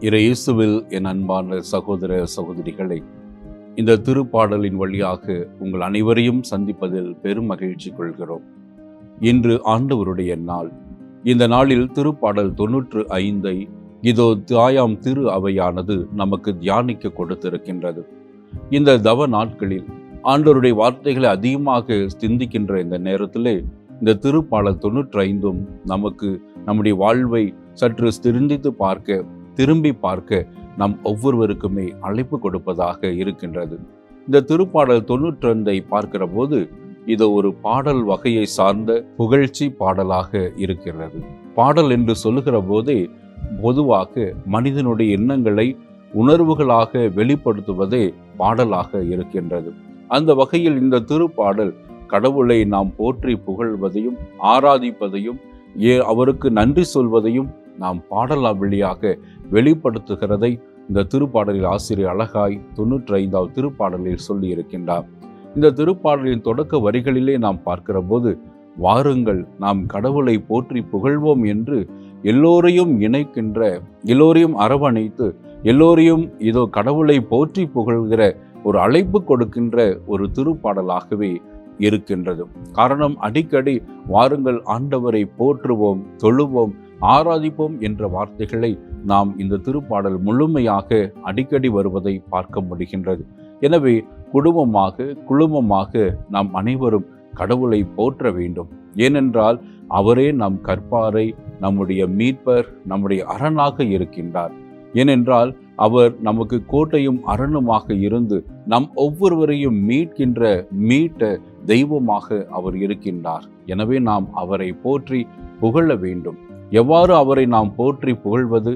இயேசுவில் என் அன்பான சகோதர சகோதரிகளை, இந்த திருப்பாடலின் வழியாக உங்கள் அனைவரையும் சந்திப்பதில் பெரும் மகிழ்ச்சி கொள்கிறோம். இன்று ஆண்டவருடைய நாள். இந்த நாளில் திருப்பாடல் 95 இதோ தாயாம் திரு அவையானது நமக்கு தியானிக்க கொடுத்திருக்கின்றது. இந்த தவ நாட்களில் ஆண்டவருடைய வார்த்தைகளை அதிகமாக சிந்திக்கின்ற இந்த நேரத்திலே இந்த திருப்பாடல் 95 நமக்கு நம்முடைய வாழ்வை சற்று திரும்பி பார்க்க நம் ஒவ்வொருவருக்குமே அழைப்பு கொடுப்பதாக இருக்கின்றது. இந்த திருப்பாடல் 92 பார்க்கிற போது இது ஒரு பாடல் வகையை சார்ந்த புகழ்ச்சி பாடலாக இருக்கிறது. பாடல் என்று சொல்லுகிற போதே பொதுவாக மனிதனுடைய எண்ணங்களை உணர்வுகளாக வெளிப்படுத்துவதே பாடலாக இருக்கின்றது. அந்த வகையில் இந்த திருப்பாடல் கடவுளை நாம் போற்றி புகழ்வதையும் ஆராதிப்பதையும் அவருக்கு நன்றி சொல்வதையும் நாம் பாடல் வழியாக வெளிப்படுத்துகிறதை இந்த திருப்பாடலில் ஆசிரியர் அழகாய் 95வது திருப்பாடலில் சொல்லி இருக்கின்றார். இந்த திருப்பாடலின் தொடக்க வரிகளிலே நாம் பார்க்கிற போது, வாருங்கள் நாம் கடவுளை போற்றி புகழ்வோம் என்று எல்லோரையும் இணைக்கின்ற, எல்லோரையும் அரவணைத்து எல்லோரையும் இதோ கடவுளை போற்றி புகழ்கிற ஒரு அழைப்பு கொடுக்கின்ற ஒரு திருப்பாடலாகவே இருக்கின்றது. காரணம், அடிக்கடி வாருங்கள் ஆண்டவரை போற்றுவோம், தொழுவோம், ஆராதிப்போம் என்ற வார்த்தைகளை நாம் இந்த திருப்பாடல் முழுமையாக அடிக்கடி வருவதை பார்க்க முடிகின்றது. எனவே குழுமமாக நாம் அனைவரும் கடவுளை போற்ற வேண்டும். ஏனென்றால் அவரே நம் கற்பாரை, நம்முடைய மீட்பர், நம்முடைய அரணாக இருக்கின்றார். ஏனென்றால் அவர் நமக்கு கோட்டையும் அரணுமாக இருந்து நம் ஒவ்வொருவரையும் மீட்ட தெய்வமாக அவர் இருக்கின்றார். எனவே நாம் அவரை போற்றி புகழ வேண்டும். எவ்வாறு அவரை நாம் போற்றி புகழ்வது?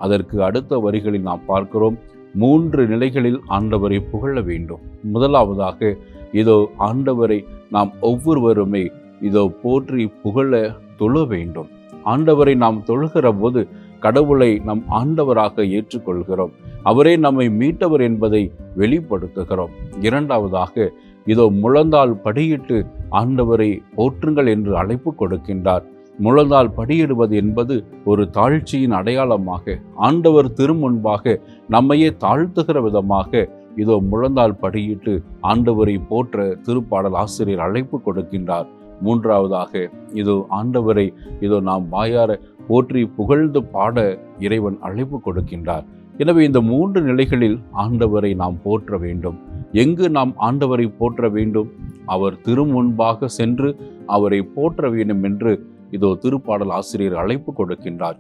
அதற்கு அடுத்த வரிகளில் நாம் பார்க்கிறோம், 3 நிலைகளில் ஆண்டவரை புகழ வேண்டும். முதலாவதாக இதோ ஆண்டவரை நாம் ஒவ்வொருவருமே இதோ போற்றி புகழ தொழ வேண்டும். ஆண்டவரை நாம் தொழுகிற போது கடவுளை நம் ஆண்டவராக ஏற்றுக்கொள்கிறோம். அவரே நம்மை மீட்டவர் என்பதை வெளிப்படுத்துகிறோம். இரண்டாவதாக இதோ முழந்தால் படியிட்டு ஆண்டவரை போற்றுங்கள் என்று அழைப்பு கொடுக்கின்றார். முழந்தால் படியிடுவது என்பது ஒரு தாழ்ச்சியின் அடையாளமாக, ஆண்டவர் திருமுன்பாக நம்மையே தாழ்த்துகிற விதமாக இதோ முழந்தால் படியிட்டு ஆண்டவரை போற்ற திருப்பாடல் ஆசிரியர் அழைப்பு கொடுக்கின்றார். மூன்றாவதாக இதோ ஆண்டவரை இதோ நாம் வாயார போற்றி புகழ்ந்து பாட இறைவன் அழைப்பு கொடுக்கின்றார். எனவே இந்த 3 நிலைகளில் ஆண்டவரை நாம் போற்ற வேண்டும். எங்கு நாம் ஆண்டவரை போற்ற வேண்டும்? அவர் திருமுன்பாக சென்று அவரை போற்ற வேண்டும் என்று இதோ திருப்பாடல் ஆசிரியர் அழைப்பு கொடுக்கின்றார்.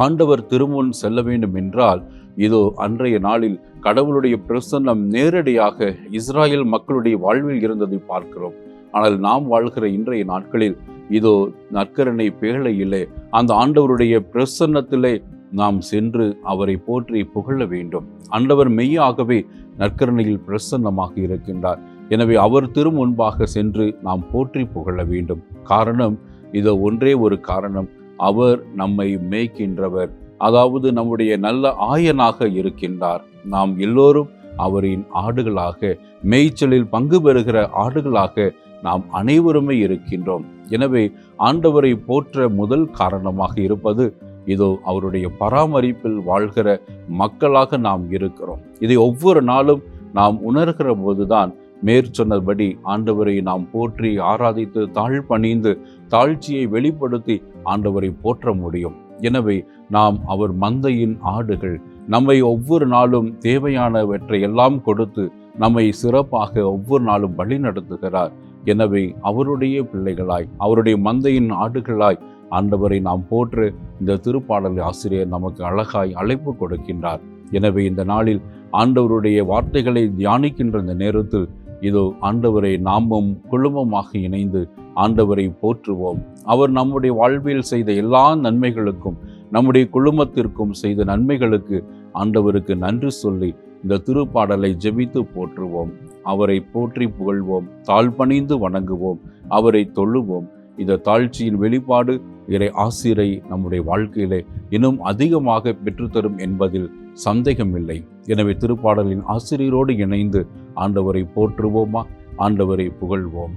ஆண்டவர் திருமுன் செல்ல வேண்டும் என்றால் இதோ அன்றைய நாளில் கடவுளுடைய பிரசன்னம் நேரடியாக இஸ்ராயல் மக்களுடைய வாழ்வில் இருந்ததை பார்க்கிறோம். ஆனால் நாம் வாழ்கிற இன்றைய நாட்களில் இதோ நற்கருணை பேழையிலே அந்த ஆண்டவருடைய பிரசன்னத்திலே நாம் சென்று அவரை போற்றி புகழ வேண்டும். ஆண்டவர் மெய்யாகவே நற்கருணையில் பிரசன்னமாக இருக்கின்றார். எனவே அவர் திருமுன்பாக சென்று நாம் போற்றி புகழ வேண்டும். காரணம் இதோ ஒன்றே ஒரு காரணம், அவர் நம்மை மேய்க்கின்றவர், அதாவது நம்முடைய நல்ல ஆயனாக இருக்கின்றார். நாம் எல்லோரும் அவரின் ஆடுகளாக, மேய்ச்சலில் பங்கு பெறுகிற ஆடுகளாக நாம் அனைவருமே இருக்கின்றோம். எனவே ஆண்டவரை போற்ற முதல் காரணமாக இருப்பது இதோ அவருடைய பராமரிப்பில் வாழ்கிற மக்களாக நாம் இருக்கிறோம். இதை ஒவ்வொரு நாளும் நாம் உணர்கிற போதுதான் மேற்சொன்னபடி ஆண்டவரை நாம் போற்றி ஆராதித்து தாழ்பணிந்து தாழ்ச்சியை வெளிப்படுத்தி ஆண்டவரை போற்ற முடியும். எனவே நாம் அவர் மந்தையின் ஆடுகள். நம்மை ஒவ்வொரு நாளும் தேவையானவற்றை எல்லாம் கொடுத்து நம்மை சிறப்பாக ஒவ்வொரு நாளும் வழி நடத்துகிறார். எனவே அவருடைய பிள்ளைகளாய், அவருடைய மந்தையின் ஆடுகளாய் ஆண்டவரை நாம் போற்று இந்த திருப்பாடல் ஆசிரியர் நமக்கு அழகாய் அழைப்பு கொடுக்கின்றார். எனவே இந்த நாளில் ஆண்டவருடைய வார்த்தைகளை தியானிக்கின்ற இந்த நேரத்தில் இதோ ஆண்டவரை நாமும் குழுமமாக இணைந்து ஆண்டவரை போற்றுவோம். அவர் நம்முடைய வாழ்வில் செய்த எல்லா நன்மைகளுக்கும், நம்முடைய குழுமத்திற்கும் செய்த நன்மைகளுக்கு ஆண்டவருக்கு நன்றி சொல்லி இந்த திருப்பாடலை ஜெபித்து போற்றுவோம். அவரை போற்றி புகழ்வோம், தாழ்பணிந்து வணங்குவோம், அவரை தொழுவோம். இந்த தாழ்ச்சியின் வெளிப்பாடு இறை ஆசிரை நம்முடைய வாழ்க்கையிலே இன்னும் அதிகமாக பெற்றுத்தரும் என்பதில் சந்தேகமில்லை. எனவே திருப்பாடலின் ஆசிரியரோடு இணைந்து ஆண்டவரை போற்றுவோமா, ஆண்டவரை புகழ்வோம்,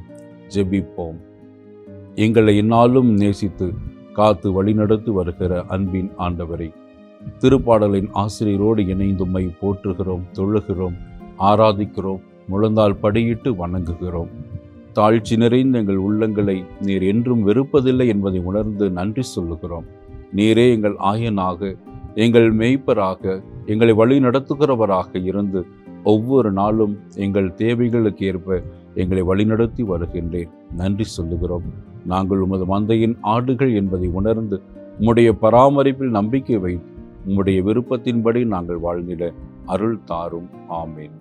ஜெபிப்போம். எங்களை எந்நாளும் நேசித்து காத்து வழிநடத்தி வருகிற அன்பின் ஆண்டவரை, திருப்பாடலின் ஆசிரியரோடு இணைந்து உம்மை போற்றுகிறோம், தொழுகிறோம், ஆராதிக்கிறோம், முழந்தால் படியிட்டு வணங்குகிறோம். தாழ்ச்சி நிறைந்த எங்கள் உள்ளங்களை நீர் என்றும் வெறுப்பதில்லை என்பதை உணர்ந்து நன்றி சொல்லுகிறோம். நீரே எங்கள் ஆயனாக, எங்கள் மேய்ப்பராக, எங்களை வழி நடத்துகிறவராக இருந்து ஒவ்வொரு நாளும் எங்கள் தேவைகளுக்கு ஏற்ப எங்களை வழிநடத்தி வருகின்றேன். நன்றி சொல்லுகிறோம். நாங்கள் உமது மந்தையின் ஆடுகள் என்பதை உணர்ந்து உம்முடைய பராமரிப்பில் நம்பிக்கை வைத்து உம்முடைய விருப்பத்தின்படி நாங்கள் வாழ்ந்திட அருள் தாரும். ஆமேன்.